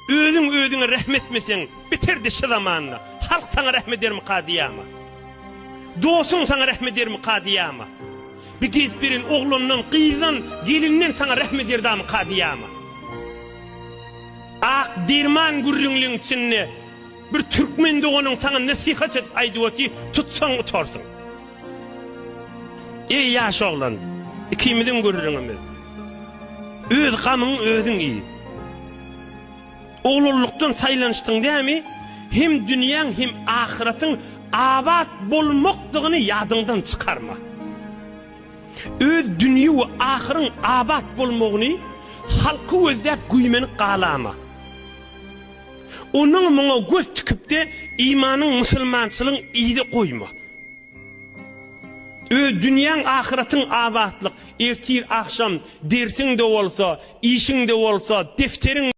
Özüňe rahmetmeseň bitirdi şu zamanna. Halk sana rahmet eder mi kadiyama? Dosun sana rahmet eder mi kadiyama? Bir gezbirin oğlundan, kıyızdan, gelininden sana rahmet eder mi kadiyama? Ak dirman gürrünlüğün içinde bir Türkmen de onun sana nasihat edip aydığı ki tutsan utarsan. Ey yaş oğlan, ikimizin gürrünümüz. Öz kamın özün iyi. Oğluluktan saylanıştın değil mi? Hem dünyanın hem ahiretin abat bolmaktığını yadından çıkarma. Öz dünya ve ahirin abat bolmağını halkı özlep güymeni qalama. Onun bana göz tüküp de imanın, musulmançılığın iyi de koyma. Dünyanın ahiretin abatlık, ertir akşam dersin de olsa, işin de olsa, defterin